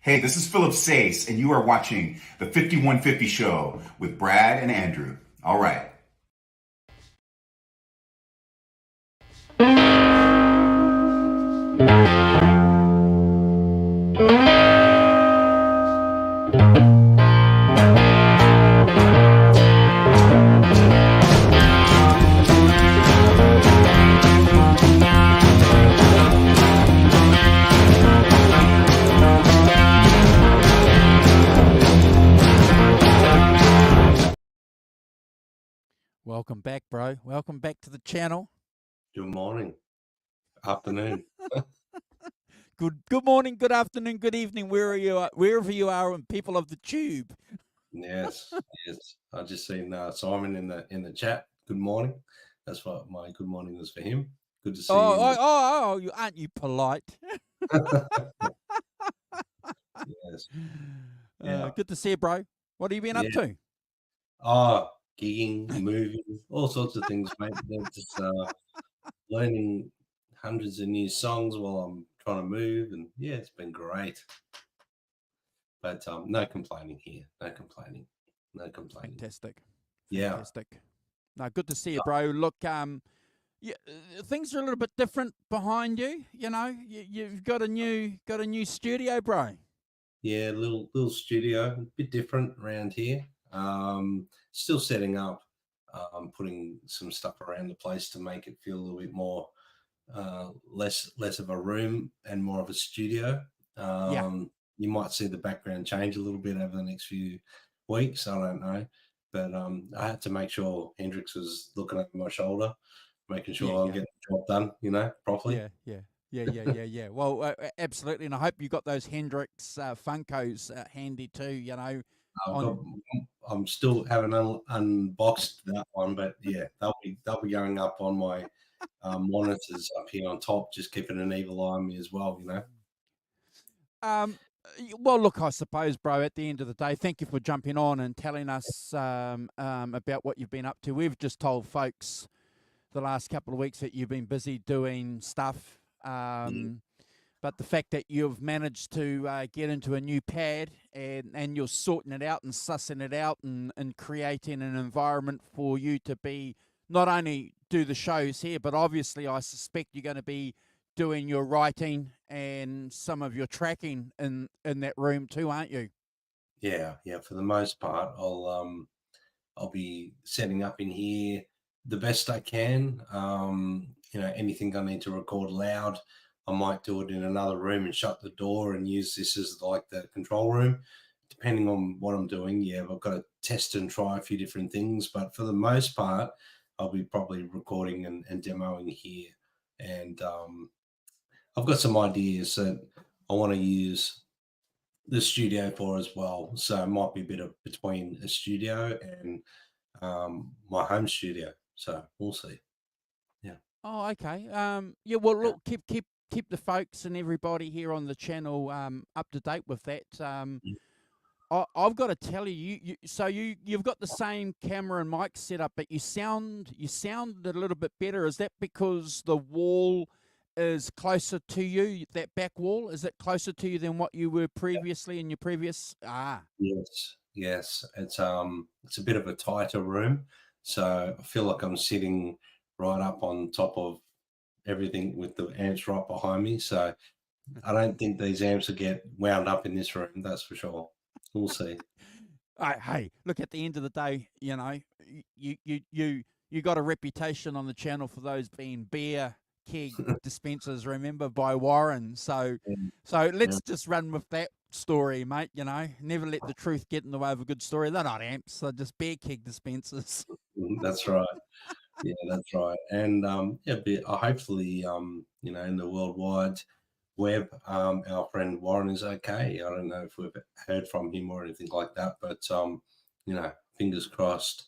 Hey, this is Philip Sace, and you are watching the 5150 Show with Brad and Andrew. All right. Welcome back, bro. Welcome back to the channel. Good morning, afternoon. Good morning, good afternoon, good evening, wherever you are, and people of the tube. Yes, yes. I just seen Simon in the chat. Good morning. That's what my good morning was for him. Good to see you. You aren't you polite? Yes. Yeah. Good to see you, bro. What have you been up to? Gigging, moving, all sorts of things, mate. They're just learning hundreds of new songs while I'm trying to move, and yeah, it's been great. But no complaining here. No complaining. No complaining. Fantastic. Yeah. Fantastic. No, good to see you, bro. Look, things are a little bit different behind you. You know, you've got a new studio, bro. Yeah, little studio, a bit different around here. Still setting up, putting some stuff around the place to make it feel a little bit more less of a room and more of a studio. You might see the background change a little bit over the next few weeks. I don't know, but I had to make sure Hendrix was looking over my shoulder, making sure I'm getting the job done, properly. Yeah. Well, absolutely, and I hope you got those Hendrix Funkos handy too. I'm still haven't unboxed that one, but yeah, they'll be going up on my monitors up here on top, just keeping an evil eye on me as well. Well, look, I suppose, bro, at the end of the day, thank you for jumping on and telling us about what you've been up to. We've just told folks the last couple of weeks that you've been busy doing stuff. But the fact that you've managed to get into a new pad and you're sorting it out and sussing it out and creating an environment for you to be not only do the shows here, but obviously I suspect you're going to be doing your writing and some of your tracking in that room too, aren't you? Yeah. For the most part, I'll be setting up in here the best I can. Anything I need to record loud, I might do it in another room and shut the door and use this as like the control room, depending on what I'm doing. Yeah, I've got to test and try a few different things, but for the most part, I'll be probably recording and demoing here. And I've got some ideas that I want to use the studio for as well. So it might be a bit of between a studio and my home studio. So we'll see. Yeah. Oh, okay. Well, look, keep the folks and everybody here on the channel up to date with that. I've got to tell you, you've got the same camera and mic set up, but you sound a little bit better. Is that because the wall is closer to you? That back wall, is it closer to you than what you were previously in your previous? Yes. It's a bit of a tighter room, so I feel like I'm sitting right up on top of everything with the amps right behind me. So I don't think these amps will get wound up in this room. That's for sure. We'll see. Hey, look, at the end of the day, you got a reputation on the channel for those being beer keg dispensers, remember, by Warren. So let's just run with that story, mate. Never let the truth get in the way of a good story. They're not amps, they're just beer keg dispensers. That's right. Yeah, that's right. And hopefully, in the worldwide web, our friend Warren is okay. I don't know if we've heard from him or anything like that, but fingers crossed,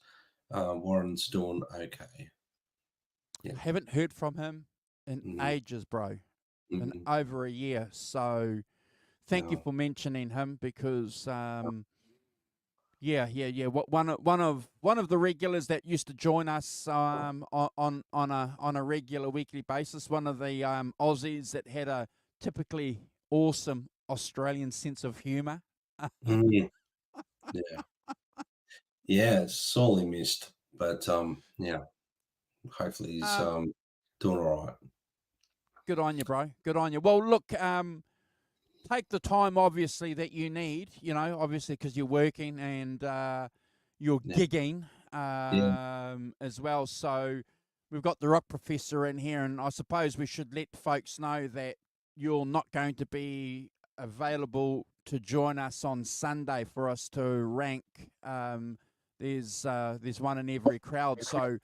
Warren's doing okay. Yeah. Haven't heard from him in ages, bro. In over a year. So thank you for mentioning him, because one of the regulars that used to join us on a regular weekly basis, one of the Aussies that had a typically awesome Australian sense of humour. Mm, yeah, yeah, it's sorely missed, but yeah, hopefully he's Um, doing all right. Good on you, bro. Good on you. Well, look, take the time, obviously, that you need. Obviously, because you're working and you're Yeah, gigging yeah, as well. So we've got the rock professor in here, and I suppose we should let folks know that you're not going to be available to join us on Sunday for us to rank. There's one in every crowd, so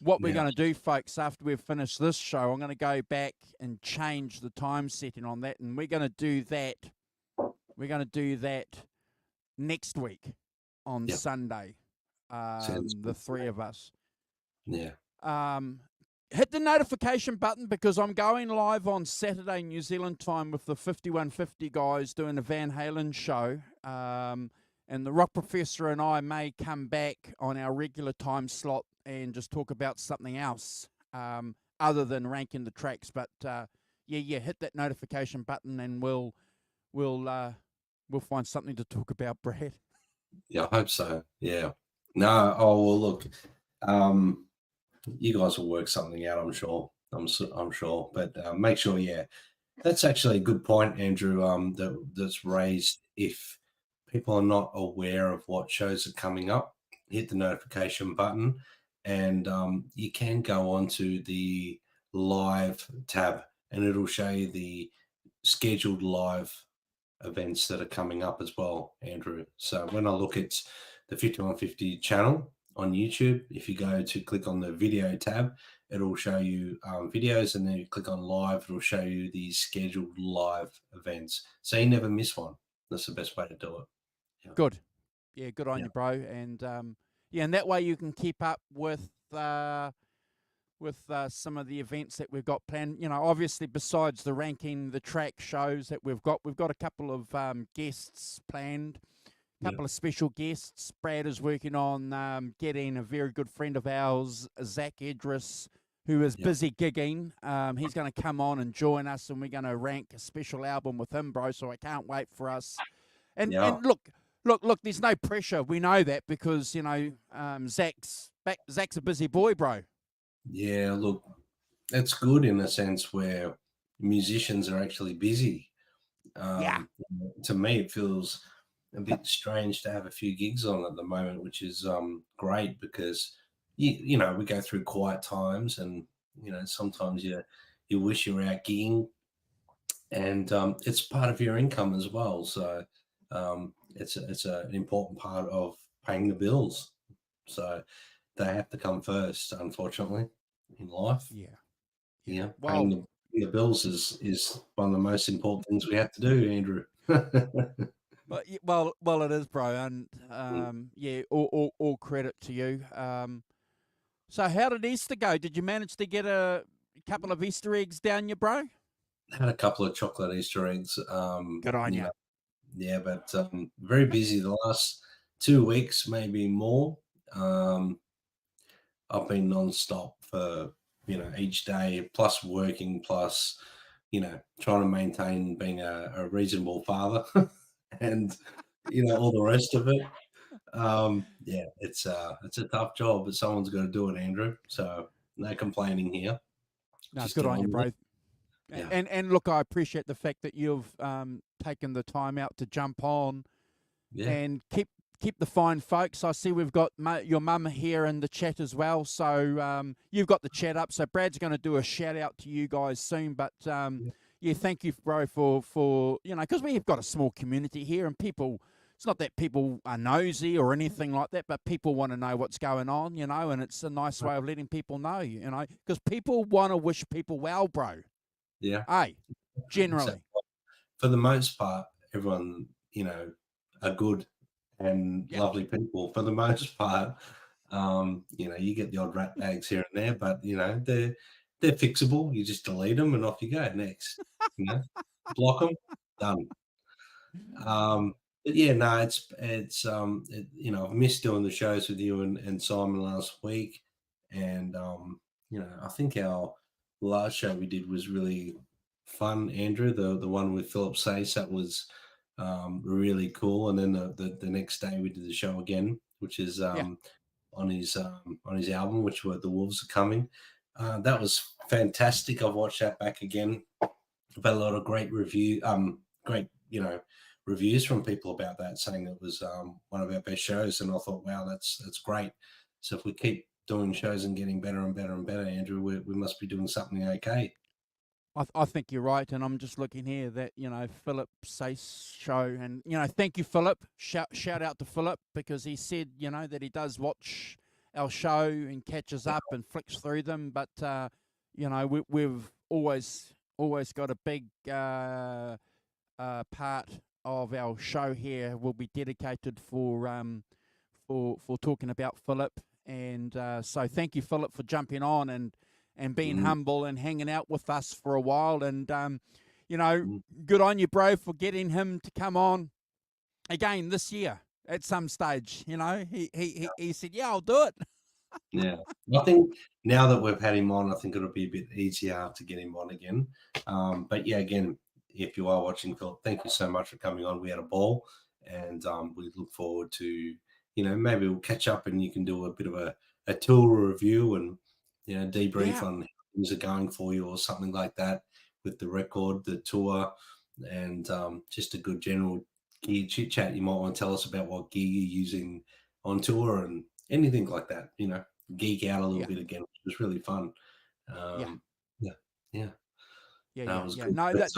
what we're yeah, going to do, folks, after we've finished this show, I'm going to go back and change the time setting on that, and we're going to do that. We're going to do that next week on yeah. Sunday. Sounds The good. three of us. Yeah, Hit the notification button because I'm going live on Saturday New Zealand time with the 5150 guys doing a Van Halen show. And the rock professor and I may come back on our regular time slot and just talk about something else other than ranking the tracks. But hit that notification button and we'll find something to talk about, Brad. yeah. I hope so. Yeah. No. Oh well. Look. Um. You guys will work something out, I'm sure. I'm sure, but make sure. Yeah, that's actually a good point, Andrew. That's raised. If people are not aware of what shows are coming up, hit the notification button, and you can go onto the live tab, and it'll show you the scheduled live events that are coming up as well, Andrew. So when I look at the 5150 channel on YouTube, if you go to click on the video tab, it'll show you videos, and then you click on live, it'll show you the scheduled live events. So you never miss one. That's the best way to do it. Yeah. Good. Yeah, good on Yeah. you, bro. And and that way you can keep up with some of the events that we've got planned. Obviously, besides the ranking, the track shows that we've got a couple of guests planned, a Yeah. couple of special guests. Brad is working on getting a very good friend of ours, Zach Edris, who is Yeah. busy gigging. He's going to come on and join us, and we're going to rank a special album with him, bro. So I can't wait for us. And Yeah. look. There's no pressure. We know that because Zach's a busy boy, bro. Yeah. Look, it's good in a sense where musicians are actually busy. Yeah. To me, it feels a bit strange to have a few gigs on at the moment, which is great because we go through quiet times, and sometimes you wish you were out gigging, and it's part of your income as well. So it's an important part of paying the bills. So they have to come first, unfortunately, in life. Yeah. Yeah. Yeah, Well, paying the bills is one of the most important things we have to do, Andrew. well, it is, bro, and all credit to you. So how did Easter go? Did you manage to get a couple of Easter eggs down, you bro? Had a couple of chocolate Easter eggs. Good on you. Yeah, but very busy the last 2 weeks, maybe more. I've been non-stop for each day, plus working, plus trying to maintain being a reasonable father, and all the rest of it. Yeah, it's a tough job, but someone's got to do it, Andrew. So no complaining here. No, Just good get on you, on with bro. it. Yeah, And look, I appreciate the fact that you've taken the time out to jump on yeah, and keep the fine folks. I see we've got your mum here in the chat as well. So you've got the chat up. So Brad's going to do a shout out to you guys soon. But yeah, thank you, bro, for because we've got a small community here, and people. It's not that people are nosy or anything like that, but people want to know what's going on, and it's a nice way of letting people know, because people want to wish people well, bro. yeah. Hey, So generally. for the most part, everyone are good and Yeah. lovely people. For the most part, you get the odd rat bags here and there, but they're fixable. You just delete them and off you go. Next, block them, done. But yeah, no, I've missed doing the shows with you and Simon last week, and I think our last show we did was really fun, Andrew. The one with Philip Sace, that was really cool. And then the next day we did the show again, which is Yeah. on his album, which were The Wolves Are Coming. That was fantastic. I've watched that back again. I've had a lot of great great reviews from people about that, saying it was one of our best shows. And I thought, wow, that's great. So if we keep doing shows and getting better and better and better, Andrew, we must be doing something okay. I think you're right, and I'm just looking here that Philip Sace show, and thank you, Philip. Shout out to Philip, because he said that he does watch our show and catches up and flicks through them, but we've always got a big part of our show here will be dedicated for talking about Philip, and so thank you, Philip, for jumping on and being humble and hanging out with us for a while. And, good on you, bro, for getting him to come on again this year at some stage. He said, yeah, I'll do it. Yeah. I think now that we've had him on, I think it'll be a bit easier to get him on again. But yeah, again, if you are watching, Phil, thank you so much for coming on. We had a ball, and we look forward to, maybe we'll catch up and you can do a bit of a tour review and, debrief Yeah. on how things are going for you or something like that with the record, the tour, and just a good general gear chit chat. You might want to tell us about what gear you're using on tour and anything like that, geek out a little Yeah. bit again, which was really fun. Yeah. Yeah. Yeah. Yeah, No, yeah, it was yeah. good. No, But,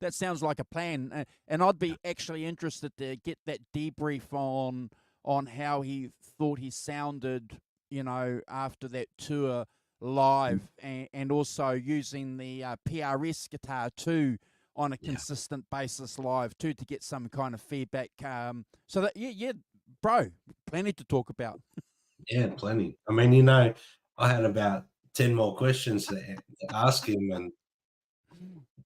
that sounds like a plan, and I'd be actually interested to get that debrief on how he thought he sounded, after that tour live, and also using the PRS guitar too on a consistent basis live too, to get some kind of feedback. So that yeah, bro, plenty to talk about. yeah, plenty. I mean, I had about 10 more questions to ask him, and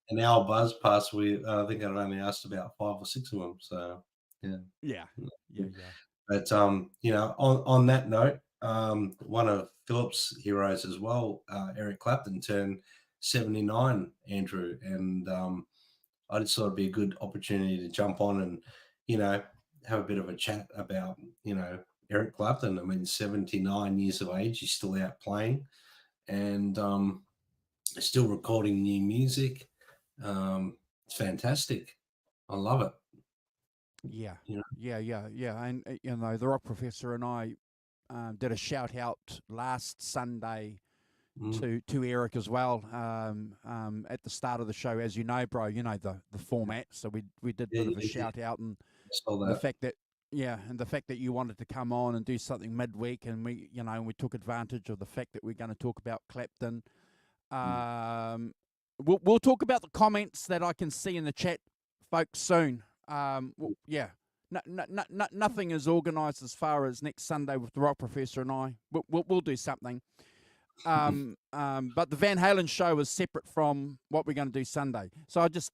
an hour buzz past. I think I've only asked about 5 or 6 of them. So, yeah. Yeah, yeah, yeah. But on that note, one of Philip's heroes as well, Eric Clapton, turned 79, Andrew, and I just thought it'd be a good opportunity to jump on and have a bit of a chat about Eric Clapton. I mean, 79 years of age, he's still out playing and still recording new music. It's fantastic. I love it. Yeah, You know, yeah. And the Rock Professor and I did a shout out last Sunday mm, to Eric as well. At the start of the show, as you know, bro, the format. So we did a yeah, bit of a yeah, yeah. shout out, and I saw the that. fact that and the fact that you wanted to come on and do something midweek, and we took advantage of the fact that we're going to talk about Clapton. Mm. We'll talk about the comments that I can see in the chat, folks, soon. Yeah. Nothing is organised as far as next Sunday with the Rock Professor and I. We'll do something. But the Van Halen show is separate from what we're going to do Sunday. So I just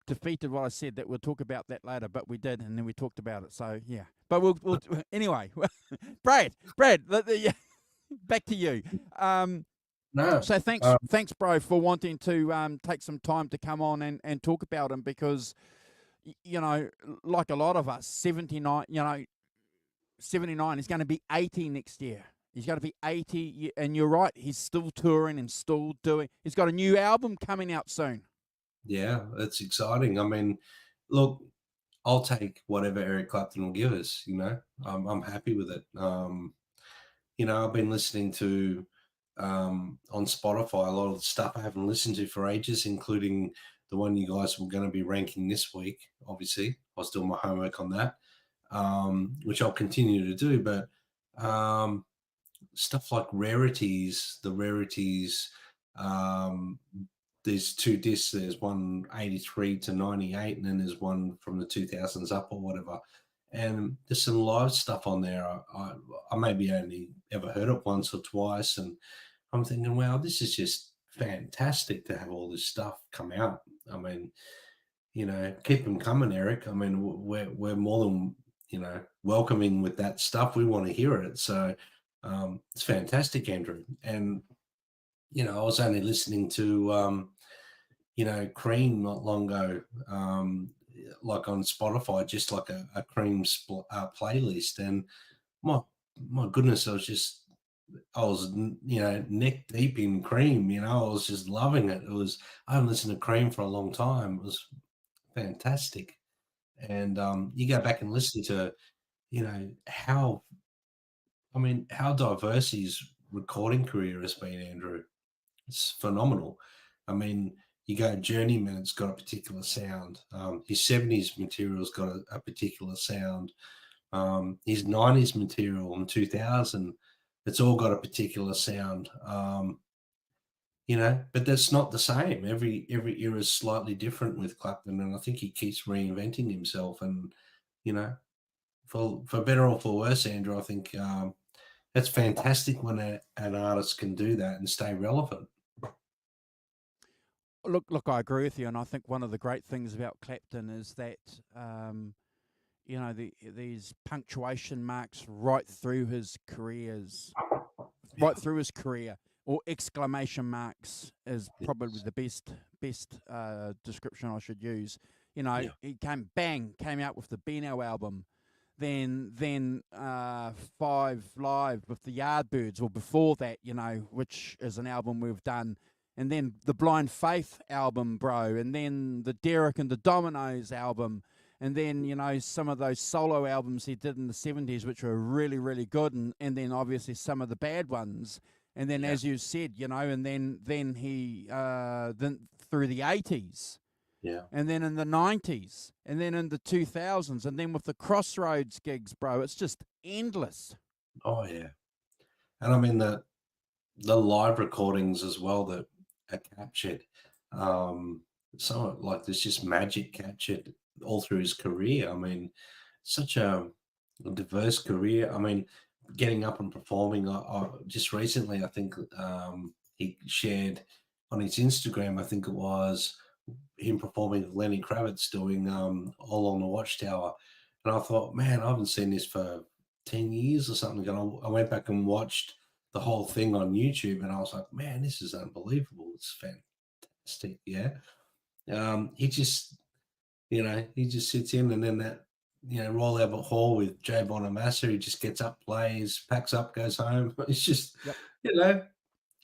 defeated what I said, that we'll talk about that later, but we did, and then we talked about it. So yeah. But we'll anyway. Brad, back to you. No, So thanks, bro, for wanting to take some time to come on and talk about him, because like a lot of us, 79, 79, he's going to be 80 next year. He's going to be 80, and you're right, he's still touring and still doing. He's got a new album coming out soon. yeah, that's exciting. I mean, look, I'll take whatever Eric Clapton will give us. I'm happy with it. I've been listening to on Spotify a lot of the stuff I haven't listened to for ages, including the one you guys were going to be ranking this week. Obviously, I was doing my homework on that, which I'll continue to do. But stuff like rarities, the rarities. There's two discs. There's one 83 to 98, and then there's one from the 2000s up or whatever. And there's some live stuff on there. I maybe only ever heard it once or twice, and I'm thinking, wow, this is just fantastic to have all this stuff come out. I mean, keep them coming, Eric. I mean, we're more than welcoming with that stuff. We want to hear it. So it's fantastic, Andrew. And I was only listening to Cream not long ago, like on Spotify, just like a Cream playlist, and my my goodness, I was neck deep in Cream. I was just loving it. I haven't listened to Cream for a long time. It was fantastic, and you go back and listen to how how diverse his recording career has been, Andrew. It's phenomenal. I mean, you go Journeyman, it's got a particular sound. His 70s material's got a particular sound. His 90s material in 2000, it's all got a particular sound. But that's not the same. Every era is slightly different with Clapton, and I think he keeps reinventing himself. And you know, for better or for worse, Andrew, I think it's fantastic when an artist can do that and stay relevant. Look, I agree with you, and I think one of the great things about Clapton is that these punctuation marks right through his career, or exclamation marks is probably the best description I should use. Yeah. He came out with the Beano album, then Five Live with the Yardbirds, or before that, which is an album we've done, and then the Blind Faith album, bro, and then the Derek and the Dominoes album, and then some of those solo albums he did in the 70s, which were really, really good, and then obviously some of the bad ones, and then as you said, and then he then through the 80s. Yeah. And then in the 90s, and then in the 2000s, and then with the Crossroads gigs, bro, it's just endless. Oh yeah. And I mean the live recordings as well that are captured. Some like there's just magic captured all through his career. I mean, such a diverse career. I mean, getting up and performing. I just recently, I think he shared on his Instagram. I think it was him performing with Lenny Kravitz doing All on the Watchtower, and I thought, man, I haven't seen this for 10 years or something. And I went back and watched the whole thing on YouTube, and I was like, man, this is unbelievable. It's fantastic. Yeah. He just sits in, and then that, Royal Albert Hall with Jay Bonamassa, he just gets up, plays, packs up, goes home. It's just, Yep.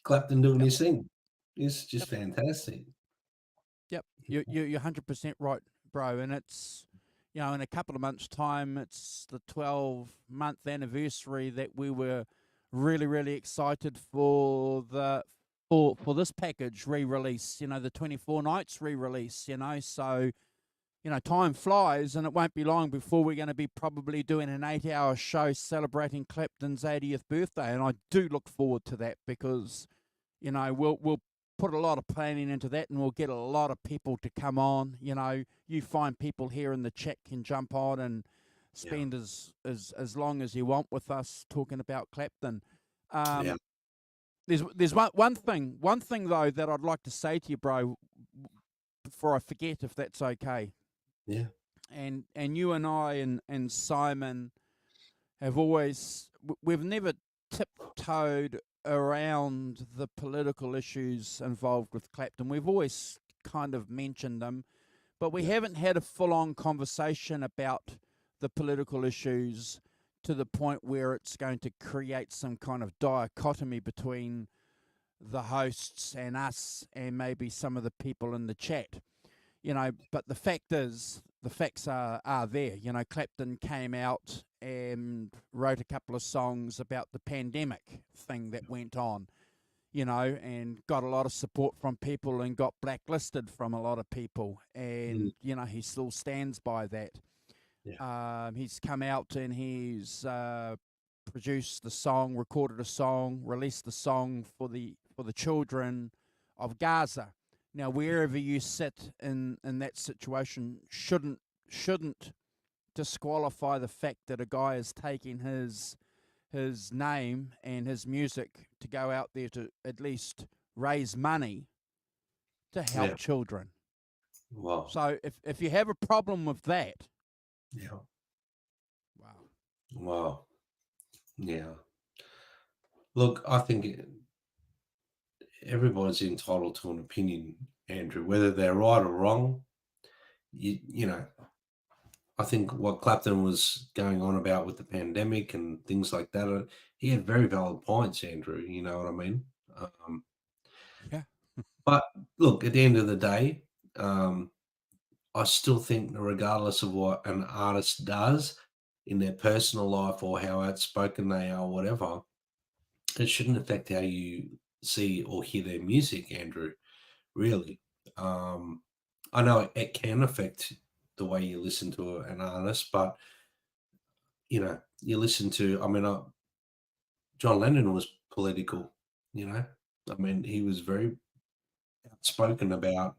Clapton doing Yep. his thing. It's just fantastic. Yep, you're 100% right, bro. And it's, in a couple of months' time, it's the 12-month anniversary that we were really, really excited for for this package re-release. The 24 nights re-release. So time flies, and it won't be long before we're going to be probably doing an 8-hour show celebrating Clapton's 80th birthday, and I do look forward to that because we'll put a lot of planning into that, and we'll get a lot of people to come on. You find people here in the chat can jump on and spend as long as you want with us talking about Clapton. There's one thing though that I'd like to say to you, bro, before I forget, if that's okay. Yeah. And you and I and Simon have always, we've never tiptoed around the political issues involved with Clapton. We've always kind of mentioned them, but we haven't had a full-on conversation about the political issues to the point where it's going to create some kind of dichotomy between the hosts and us and maybe some of the people in the chat. But the facts are there. Clapton came out and wrote a couple of songs about the pandemic thing that went on, and got a lot of support from people and got blacklisted from a lot of people. And, he still stands by that. Yeah. He's come out and he's produced the song, recorded a song, released the song for the children of Gaza. Now, wherever you sit in that situation shouldn't disqualify the fact that a guy is taking his name and his music to go out there to at least raise money to help children. Wow. So if you have a problem with that, wow, yeah. Look, I think everybody's entitled to an opinion, Andrew, whether they're right or wrong. You know, I think what Clapton was going on about with the pandemic and things like that, he had very valid points, Andrew. You know what I mean? Um, Yeah. but look, at the end of the day, um, I still think that regardless of what an artist does in their personal life or how outspoken they are, whatever, it shouldn't affect how you see or hear their music, Andrew. Really, um, I know it can affect the way you listen to an artist, but you listen to. I mean, John Lennon was political. You know, I mean, he was very outspoken about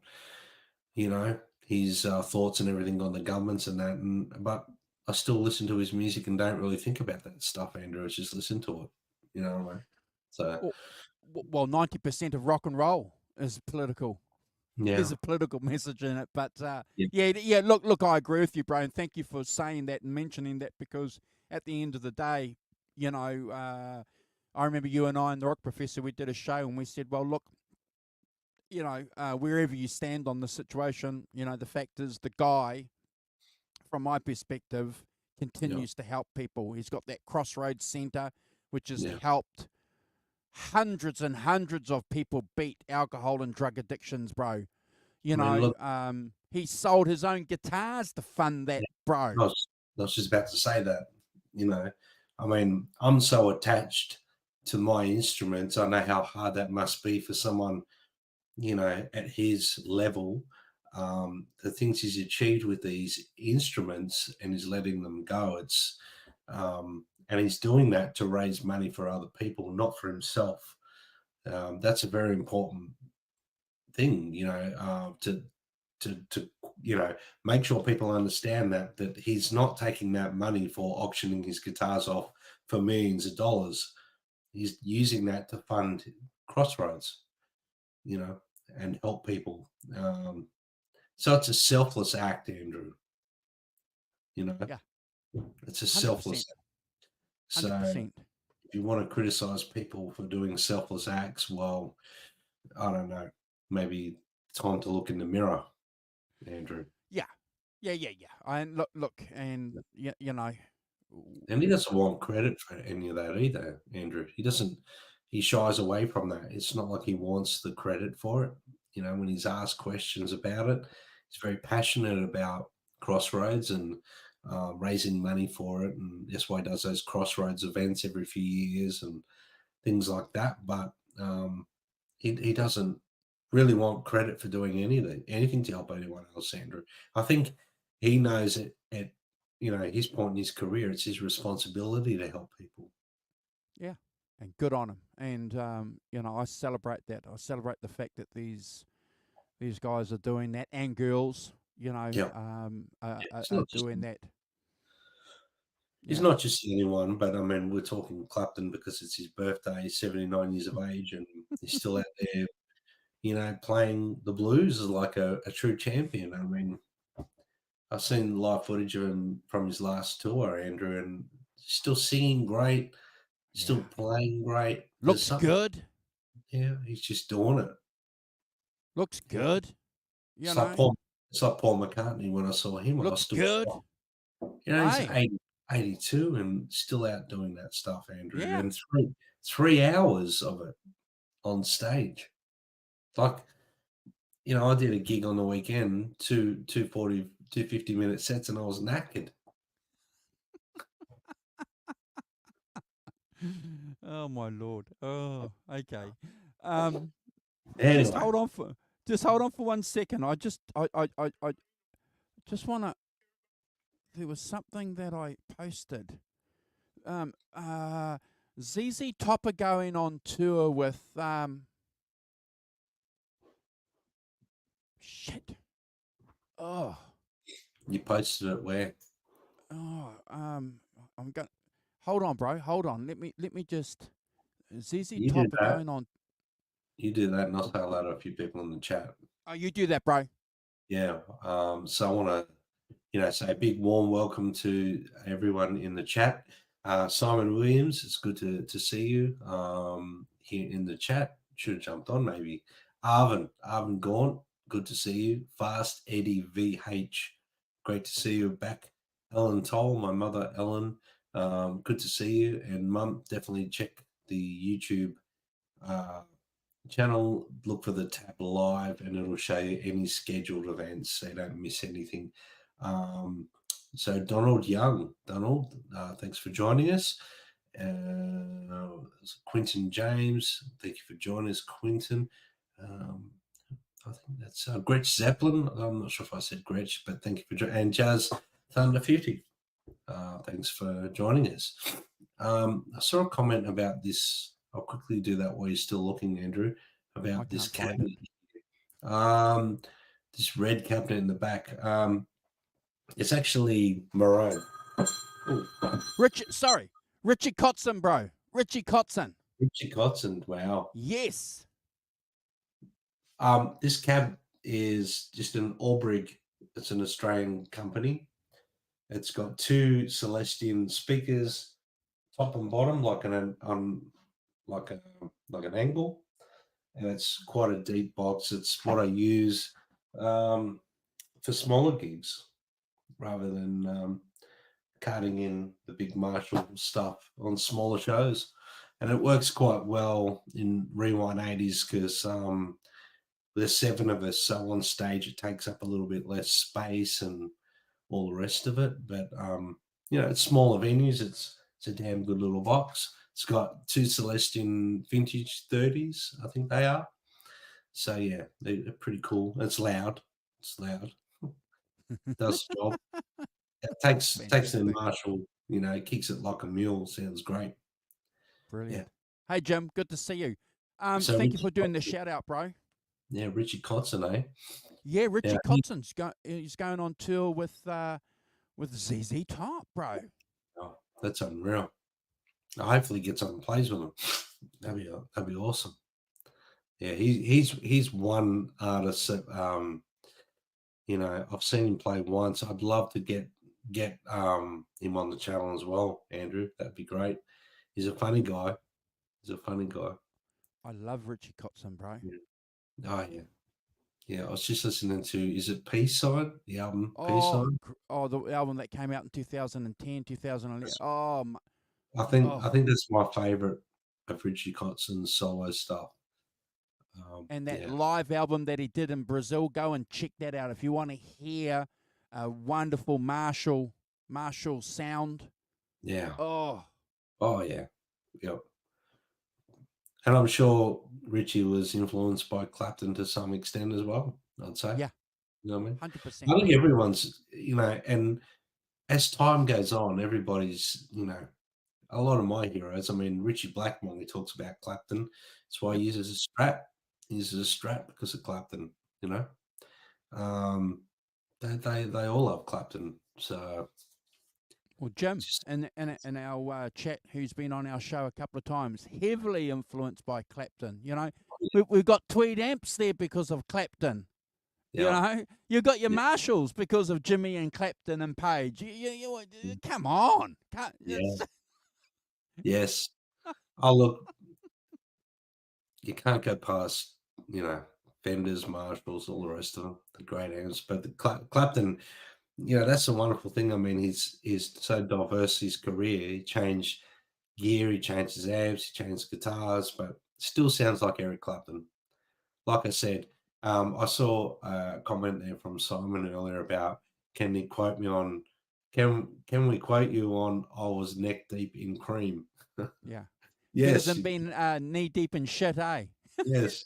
his thoughts and everything on the governments and that. But I still listen to his music and don't really think about that stuff, Andrew. I just listen to it. You know what I mean? So Well, 90% of rock and roll is political. yeah, There's a political message in it, but yeah, yeah. Look, I agree with you, bro, and thank you for saying that and mentioning that because at the end of the day, I remember you and I and the Rock Professor, we did a show and we said, well, look, wherever you stand on the situation, the fact is the guy, from my perspective, yeah, continues to help people. He's got that Crossroads Centre, which has yeah. helped hundreds and hundreds of people beat alcohol and drug addictions, bro. I mean, look, He sold his own guitars to fund that, yeah, bro. I was just about to say that. You know, I mean, I'm so attached to my instruments. I know how hard that must be for someone at his level, the things he's achieved with these instruments and he's letting them go. And he's doing that to raise money for other people, not for himself. That's a very important thing, to make sure people understand that he's not taking that money for auctioning his guitars off for millions of dollars. He's using that to fund Crossroads, you know, and help people. So it's a selfless act, Andrew. You know, Yeah, it's a selfless 100%. act. So 100%. if you want to criticize people for doing selfless acts, well, I don't know. Maybe time to look in the mirror, Andrew. Yeah. Yeah. And look, and And he doesn't want credit for any of that either, Andrew. He shies away from that. It's not like he wants the credit for it. When he's asked questions about it, he's very passionate about Crossroads and raising money for it. And that's why he does those Crossroads events every few years and things like that. But he doesn't really want credit for doing anything to help anyone else, Andrew. I think he knows at his point in his career, it's his responsibility to help people. yeah, and good on him. And I celebrate that. I celebrate the fact that these guys are doing that, and girls, Yeah, it's are not just doing that. he's Yeah, not just anyone, but I mean, we're talking Clapton because it's his birthday. He's 79 years of age, and he's still out there, playing the blues as like a true champion. I mean, I've seen live footage of him from his last tour, Andrew, and still singing great, still yeah. playing great. There's Looks something, good. yeah, he's just doing it. Looks Yeah, good. it's like Paul McCartney. When I saw him, I Looks stood good. still. He's Hey, 82 and still out doing that stuff, Andrew. yeah. And 3 hours of it on stage. Like, I did a gig on the weekend, 2 50-minute sets, and I was knackered. Oh my lord. Oh, okay. Um, just Anyway, hold on for just hold on for 1 second. I just wanna. There was something that I posted. Um, uh, ZZ Top are going on tour with shit. Oh, you posted it where? oh. I'm going. Hold on, bro. Hold on. Let me just. ZZ You do Top are that. going on. You do that, and I'll say hello to a few people in the chat. Oh, you do that, bro. Yeah. So I want to, say a big warm welcome to everyone in the chat. Simon Williams, it's good to see you here in the chat. Should have jumped on maybe. Arvin Gaunt, good to see you. Fast Eddie VH, great to see you back. Ellen Toll, my mother Ellen, good to see you. And Mum, definitely check the YouTube uh, channel. Look for the tab live, and it'll show you any scheduled events, so you don't miss anything. So Donald Young, Donald, thanks for joining us. Quinton James, thank you for joining us, Quinton. I think that's Gretch Zeppelin. I'm not sure if I said Gretch, but thank you for joining. And Jazz Thunder 50, thanks for joining us. I saw a comment about this. I'll quickly do that while you're still looking, Andrew, about this can't find cabinet. This red cabinet in the back. It's actually maroon. Richie Kotzen, bro. Richie Kotzen. Richie Kotzen, wow. Yes. This cab is just an Albrig. It's an Australian company. It's got two Celestion speakers, top and bottom, like an angle, and it's quite a deep box. It's what I use for smaller gigs rather than cutting in the big Marshall stuff on smaller shows. And it works quite well in Rewind 80s because there's 7 of us, so on stage it takes up a little bit less space and all the rest of it. But it's smaller venues. It's a damn good little box. It's got 2 Celestion vintage 30s, I think they are. So yeah, they're pretty cool. It's loud. Does the job. It takes the Marshall, kicks it like a mule. Sounds great. Brilliant. Yeah. Hey Jim, good to see you. So thank you for doing the shout out, bro. Yeah, Richie Kotzen, eh? Yeah, Richie Kotzen's he's going on tour with ZZ Top, bro. Oh, that's unreal. Hopefully, he gets on and plays with them. That'd be awesome. Yeah, he's one artist that I've seen him play once. I'd love to get him on the channel as well, Andrew. That'd be great. He's a funny guy. I love Richie Kotzen, bro. Yeah. Oh yeah. Yeah, I was just listening to, is it Peace Sign? The album Peace Sign? Oh, the album that came out in 2010, 2011. Oh, I think that's my favorite of Richie Kotzen's solo stuff. And that live album that he did in Brazil, go and check that out if you want to hear a wonderful Marshall sound. Yeah. Oh yeah. Yep. And I'm sure Richie was influenced by Clapton to some extent as well, I'd say. Yeah. You know what I mean? 100%. I think everyone's, and as time goes on, everybody's, a lot of my heroes. I mean, Richie Blackmore, he talks about Clapton. That's why he uses a strap. He uses a strap because of Clapton, They all love Clapton. So, well, Jim, in our chat, who's been on our show a couple of times, heavily influenced by Clapton. We've got tweed amps there because of Clapton. Yeah. You got your Marshalls because of Jimmy and Clapton and Page. You come on. Yes. Oh, look, you can't go past, Fenders, Marshalls, all the rest of them, the great amps. But the Clapton, that's the wonderful thing. I mean, he's so diverse, his career. He changed gear, he changed his amps, he changed guitars, but still sounds like Eric Clapton. Like I said, I saw a comment there from Simon earlier about, can we quote you on I was neck deep in cream? Yeah. Yes. Better than being knee deep in shit, eh? Yes.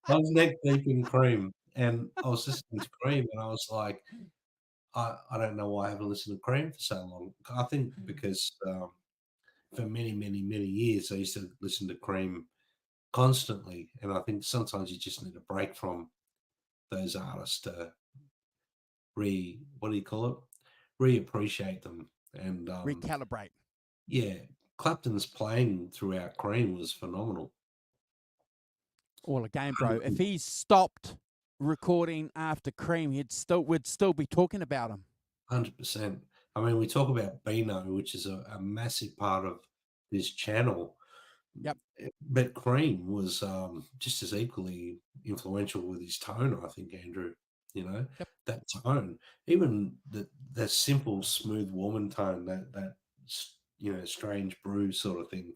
I was neck deep in cream, and I was listening to Cream, and I was like, I don't know why I haven't listened to Cream for so long. I think because for many, many, many years, I used to listen to Cream constantly, and I think sometimes you just need a break from those artists to reappreciate them and recalibrate. Yeah, Clapton's playing throughout Cream was phenomenal. Well, again, bro, if he stopped recording after Cream, we'd still be talking about him. 100%. I mean, we talk about Beano, which is a massive part of this channel, Yep. But Cream was just as equally influential with his tone, I think, Andrew. You know, Yep. that tone, even the simple, smooth woman tone, that strange bruise sort of thing,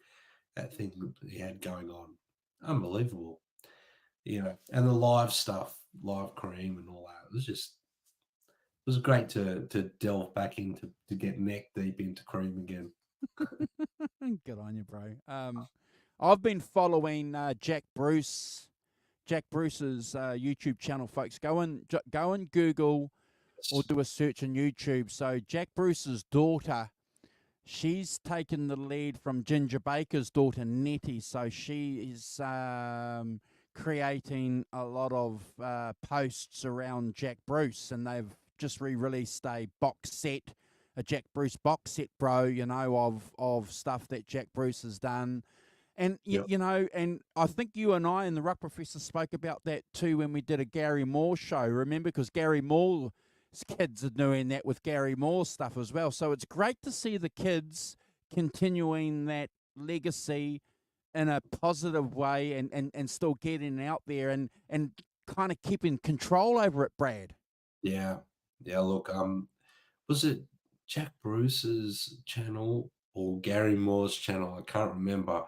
that thing that he had going on, unbelievable. And the live stuff, live Cream and all that, it was great to delve back into to get neck deep into Cream again. Good on you, bro. I've been following Jack Bruce's YouTube channel, folks. Go and Google or do a search on YouTube. So Jack Bruce's daughter, she's taken the lead from Ginger Baker's daughter Nettie. So she is creating a lot of posts around Jack Bruce, and they've just re-released a box set, a Jack Bruce box set, bro. Of stuff that Jack Bruce has done. And, Yep. And I think you and I and the Ruck Professor spoke about that too when we did a Gary Moore show, remember? Because Gary Moore's kids are doing that with Gary Moore's stuff as well. So it's great to see the kids continuing that legacy in a positive way and still getting out there and kind of keeping control over it, Brad. Yeah. Look, was it Jack Bruce's channel or Gary Moore's channel? I can't remember.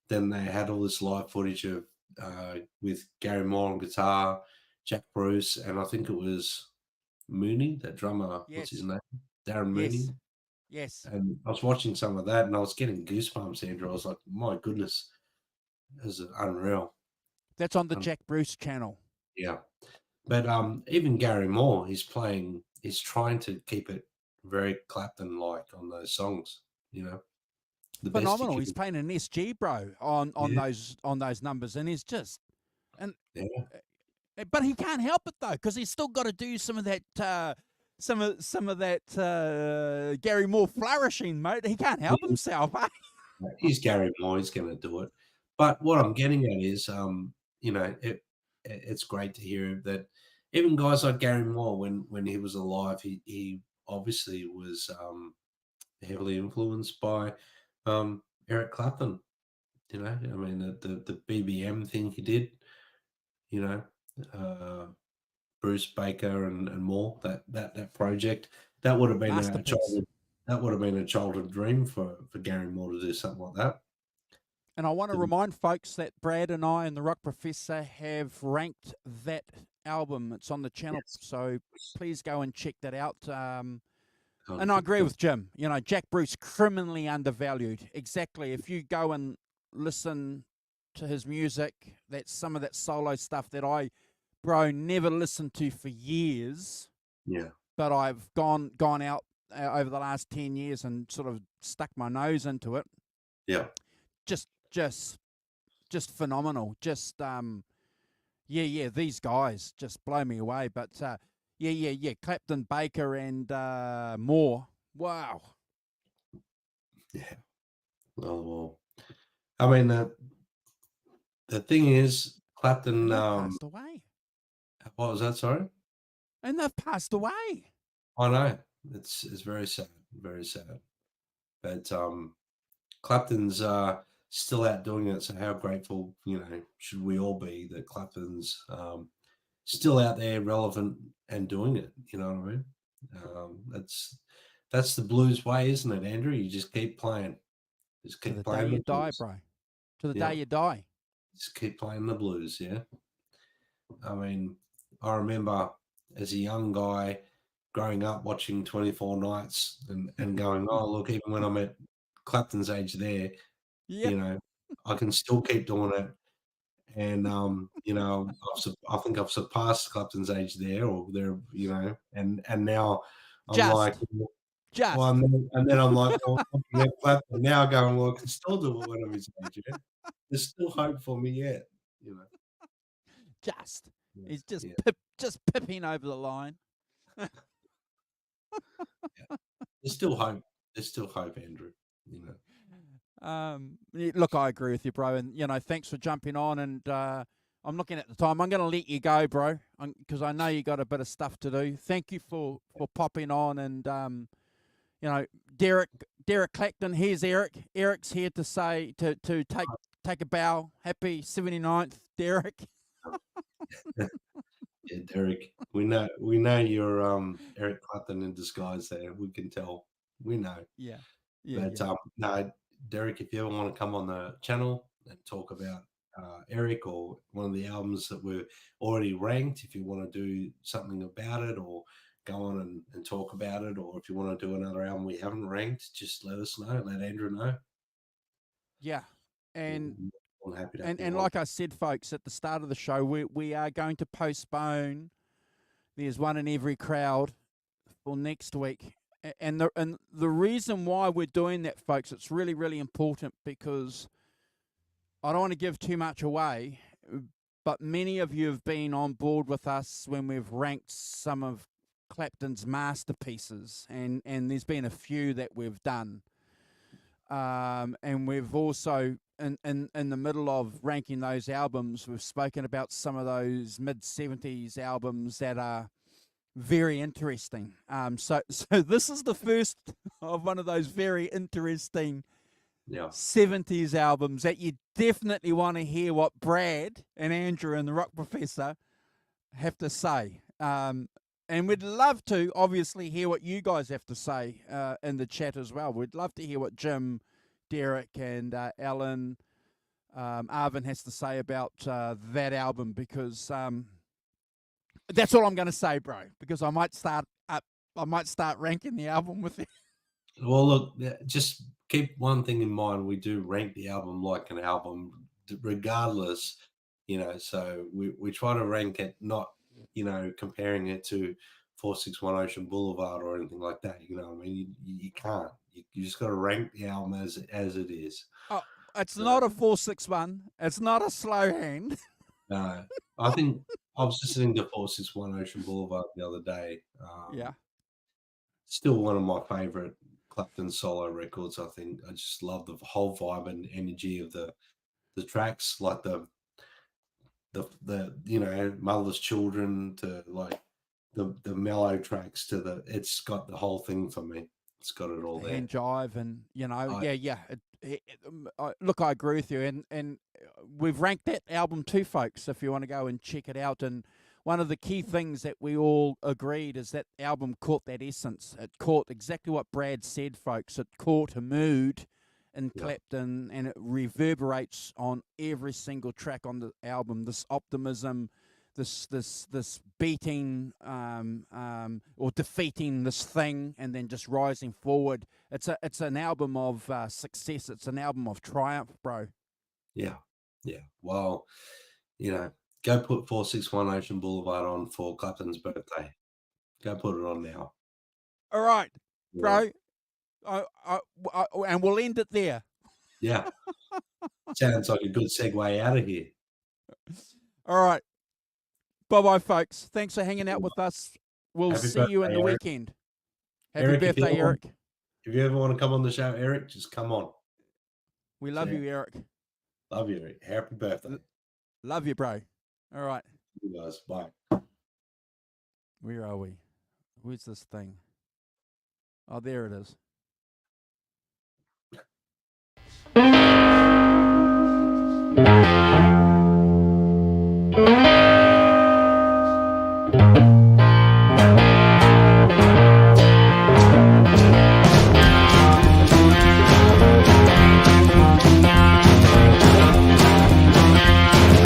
Then they had all this live footage of with Gary Moore on guitar, Jack Bruce, and I think it was Mooney, that drummer. What's his Yes. name? Darren Mooney. Yes. Yes. And I was watching some of that, and I was getting goosebumps, Andrew. I was like, my goodness, this is unreal. That's on the Jack Bruce channel. Yeah. But even Gary Moore, he's trying to keep it very Clapton-like on those songs, The Phenomenal. best He's playing an SG, bro, on those numbers, and he's just yeah. But he can't help it though, because he's still got to do some of that Gary Moore flourishing, mate. He can't help himself. Eh? He's Gary Moore. He's going to do it. But what I'm getting at is, it's great to hear that even guys like Gary Moore, when he was alive, he obviously was heavily influenced by Eric Clapton. I mean the BBM thing he did. Bruce Baker and more, that project, that would have been a childhood dream for Gary Moore to do something like that. And I want to remind folks that Brad and I and the Rock Professor have ranked that album. It's on the channel, so please go and check that out. And I agree with Jim. Jack Bruce, criminally undervalued. Exactly. If you go and listen to his music, that's some of that solo stuff that I, bro, never listened to for years. Yeah. But I've gone out over the last 10 years and sort of stuck my nose into it. Yeah. Just phenomenal. Just these guys just blow me away. But Clapton, Baker, and Moore. Wow. Yeah. Oh well. I mean the thing is, Clapton passed away. What was that? Sorry. And they've passed away. I know. It's very sad. Very sad. But Clapton's still out doing it. So how grateful, should we all be that Clapton's still out there, relevant and doing it? You know what I mean? That's the blues way, isn't it, Andrew? You just keep playing. Just keep playing. To the day you die, bro. To the day you die. Just keep playing the blues, yeah. I mean, I remember as a young guy growing up watching 24 Nights and going, oh, look, even when I'm at Clapton's age there, I can still keep doing it. And, I think I've surpassed Clapton's age there or there, and now I'm and then I'm like, well, Clapton now going, well, I can still do it when I'm his age, yeah. There's still hope for me yet, He's just pipping over the line. There's still hope. There's still hope, Andrew. Look, I agree with you, bro. And thanks for jumping on. And I'm looking at the time. I'm going to let you go, bro, because I know you got a bit of stuff to do. Thank you for popping on. And Derek Clacton. Here's Eric. Eric's here to take take a bow. Happy 79th, Derek. Yeah, Derek, we know you're Eric Clapton in disguise there. We can tell. We know. Yeah. Yeah. But Yeah. no, Derek, if you ever want to come on the channel and talk about Eric or one of the albums that were already ranked, if you want to do something about it or go on and talk about it, or if you want to do another album we haven't ranked, just let us know. Let Andrew know. Yeah. And We're happy to have you and on. like I said, folks, at the start of the show, we are going to postpone. There's one in every crowd for next week. And the reason why we're doing that, folks, it's really, really important because I don't want to give too much away, but many of you have been on board with us when we've ranked some of Clapton's masterpieces, and there's been a few that we've done. And we've also, in the middle of ranking those albums, we've spoken about some of those mid-70s albums that are very interesting. So this is the first of one of those very interesting 70s albums that you definitely want to hear what Brad and Andrew and the Rock Professor have to say. And we'd love to, obviously, hear what you guys have to say in the chat as well. We'd love to hear what Jim, Derek, and Alan, Arvin has to say about that album, because that's all I'm going to say, bro. Because I might start ranking the album with it. Well, look, just keep one thing in mind. We do rank the album like an album, regardless, so we try to rank it, not, comparing it to 461 Ocean Boulevard or anything like that. You know what I mean? You can't. You just got to rank the album as it is. Oh, it's not a 461. It's not a slow hand. No, I think I was listening to 461 Ocean Boulevard the other day. Yeah. Still one of my favorite Clapton solo records. I think I just love the whole vibe and energy of the tracks, like the Motherless Children to like the mellow tracks to it's got the whole thing for me. It's got it all there. Hand jive and look, I agree with you, and we've ranked that album too, folks, if you want to go and check it out. And one of the key things that we all agreed is that album caught that essence. It caught exactly what Brad said, folks. It caught a mood in Clapton, and it reverberates on every single track on the album. This optimism, this beating or defeating this thing, and then just rising forward. It's an album of success. It's an album of triumph, bro. Yeah. Well, go put 461 Ocean Boulevard on for Clapton's birthday. Go put it on now. All right, bro. And we'll end it there. Yeah. Sounds like a good segue out of here. All right. Bye-bye, folks. Thanks for hanging out with us. We'll see you in the weekend. Happy birthday, Eric. If you ever want to come on the show, Eric, just come on. We love you, Eric. Love you, Eric. Happy birthday. Love you, bro. All right. You guys. Bye. Where are we? Where's this thing? Oh, there it is.